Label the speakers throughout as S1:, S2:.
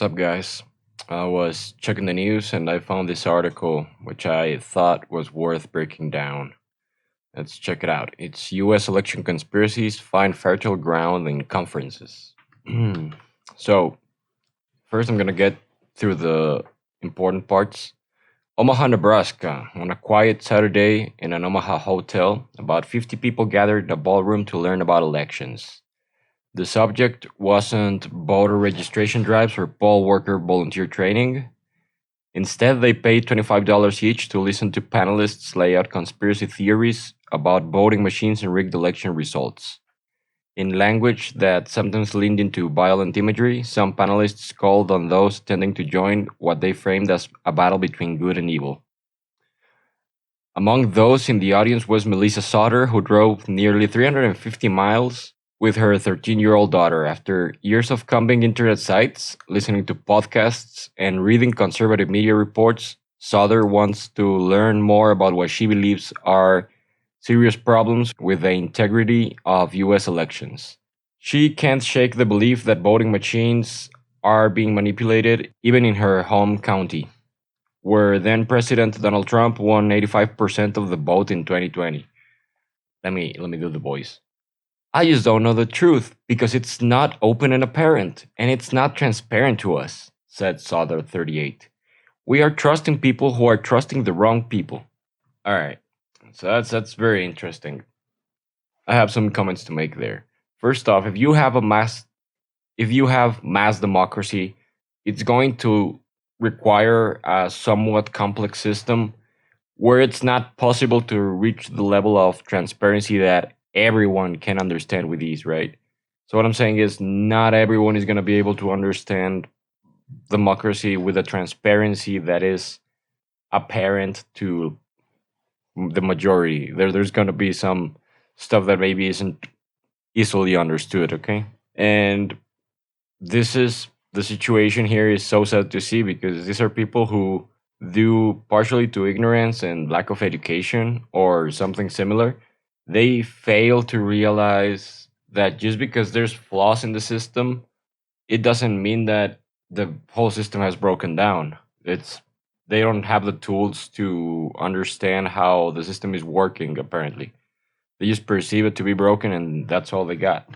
S1: What's up, guys? I was checking the news and I found this article which I thought was worth breaking down. Let's check it out. It's US election conspiracies find fertile ground in conferences. So, first, I'm gonna get through the important parts. Omaha, Nebraska. On a quiet Saturday in an Omaha hotel, about 50 people gathered in a ballroom to learn about elections. The subject wasn't voter registration drives or poll worker volunteer training. Instead, they paid $25 each to listen to panelists lay out conspiracy theories about voting machines and rigged election results. In language that sometimes leaned into violent imagery, some panelists called on those attending to join what they framed as a battle between good and evil. Among those in the audience was Melissa Sauter, who drove nearly 350 miles with her 13-year-old daughter after years of combing internet sites, listening to podcasts, and reading conservative media reports. Sauter wants to learn more about what she believes are serious problems with the integrity of US elections. She can't shake the belief that voting machines are being manipulated even in her home county, where then President Donald Trump won 85% of the vote in 2020. Let me do the voice. I just don't know the truth because it's not open and apparent, and it's not transparent to us, said Sauter 38. We are trusting people who are trusting the wrong people. All right. So that's very interesting. I have some comments to make there. First off, if you have mass democracy, it's going to require a somewhat complex system where it's not possible to reach the level of transparency that everyone can understand with ease, right? So what I'm saying is not everyone is going to be able to understand democracy with a transparency that is apparent to the majority. There's going to be some stuff that maybe isn't easily understood, okay? And this is the situation here is so sad to see because these are people who due partially to ignorance and lack of education or something similar, they fail to realize that just because there's flaws in the system, it doesn't mean that the whole system has broken down. It's they don't have the tools to understand how the system is working apparently. They just perceive it to be broken and that's all they got.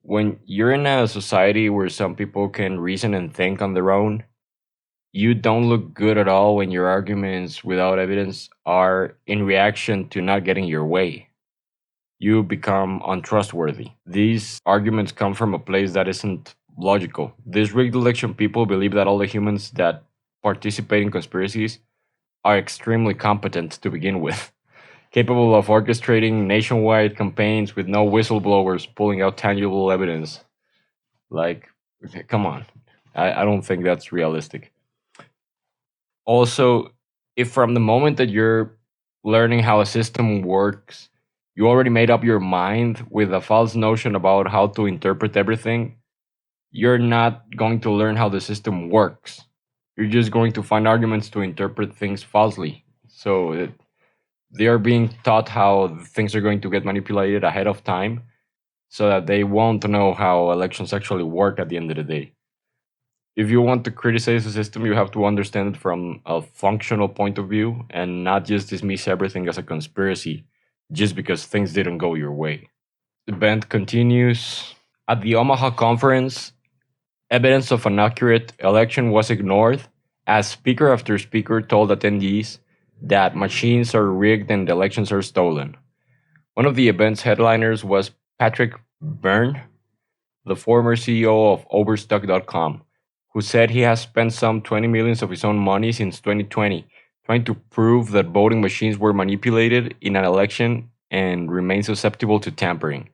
S1: When you're in a society where some people can reason and think on their own, you don't look good at all when your arguments without evidence are in reaction to not getting your way. You become untrustworthy. These arguments come from a place that isn't logical. These rigged election people believe that all the humans that participate in conspiracies are extremely competent to begin with, capable of orchestrating nationwide campaigns with no whistleblowers pulling out tangible evidence. Like, okay, come on. I don't think that's realistic. Also, if from the moment that you're learning how a system works, you already made up your mind with a false notion about how to interpret everything, you're not going to learn how the system works. You're just going to find arguments to interpret things falsely. They are being taught how things are going to get manipulated ahead of time so that they won't know how elections actually work at the end of the day. If you want to criticize the system, you have to understand it from a functional point of view and not just dismiss everything as a conspiracy just because things didn't go your way. The event continues. At the Omaha conference, evidence of an accurate election was ignored as speaker after speaker told attendees that machines are rigged and elections are stolen. One of the event's headliners was Patrick Byrne, the former CEO of Overstock.com, who said he has spent some 20 millions of his own money since 2020 trying to prove that voting machines were manipulated in an election and remain susceptible to tampering.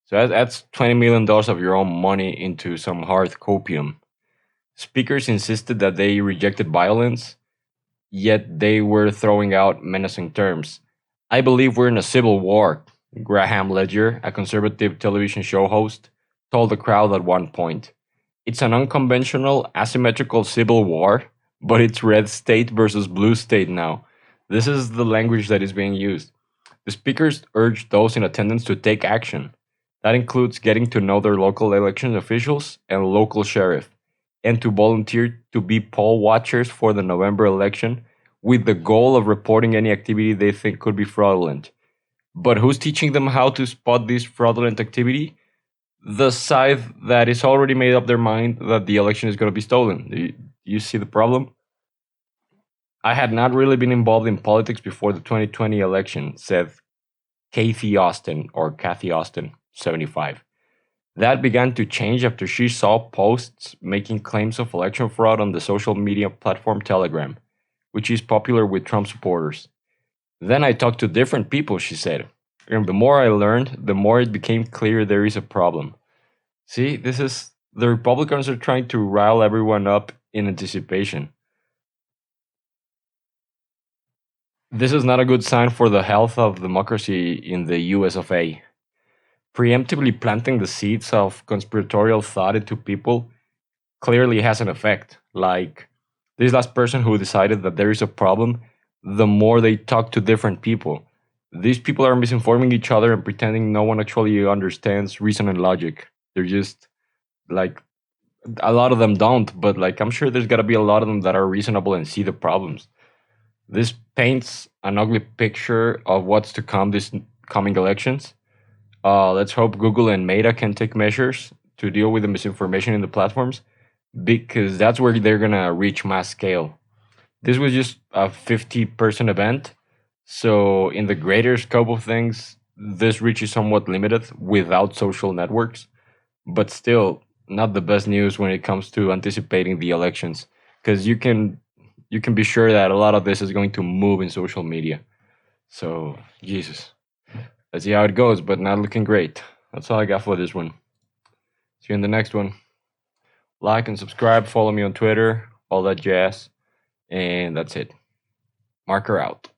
S1: So that's $20 million of your own money into some hard copium. Speakers insisted that they rejected violence, yet they were throwing out menacing terms. I believe we're in a civil war, Graham Ledger, a conservative television show host, told the crowd at one point. It's an unconventional, asymmetrical civil war, but it's red state versus blue state now. This is the language that is being used. The speakers urged those in attendance to take action. That includes getting to know their local election officials and local sheriff. and to volunteer to be poll watchers for the November election with the goal of reporting any activity they think could be fraudulent. But who's teaching them how to spot this fraudulent activity? The side that is already made up their mind that the election is going to be stolen. Do you see the problem? I had not really been involved in politics before the 2020 election, said Kathy Austin, 75. That began to change after she saw posts making claims of election fraud on the social media platform Telegram, which is popular with Trump supporters. Then I talked to different people, she said. And the more I learned, the more it became clear there is a problem. See, this is the Republicans are trying to rile everyone up in anticipation. This is not a good sign for the health of democracy in the US of A. Preemptively planting the seeds of conspiratorial thought into people clearly has an effect. Like this last person who decided that there is a problem, the more they talk to different people. These people are misinforming each other and pretending no one actually understands reason and logic. They're just like a lot of them don't, but like I'm sure there's got to be a lot of them that are reasonable and see the problems. This paints an ugly picture of what's to come this coming elections. Let's hope Google and Meta can take measures to deal with the misinformation in the platforms because that's where they're gonna reach mass scale. This was just a 50-person event, so in the greater scope of things, this reach is somewhat limited without social networks, but still not the best news when it comes to anticipating the elections because you can be sure that a lot of this is going to move in social media. So, Jesus. Let's see how it goes, but not looking great. That's all I got for this one. See you in the next one. Like and subscribe, follow me on Twitter, all that jazz. And that's it. Marker out.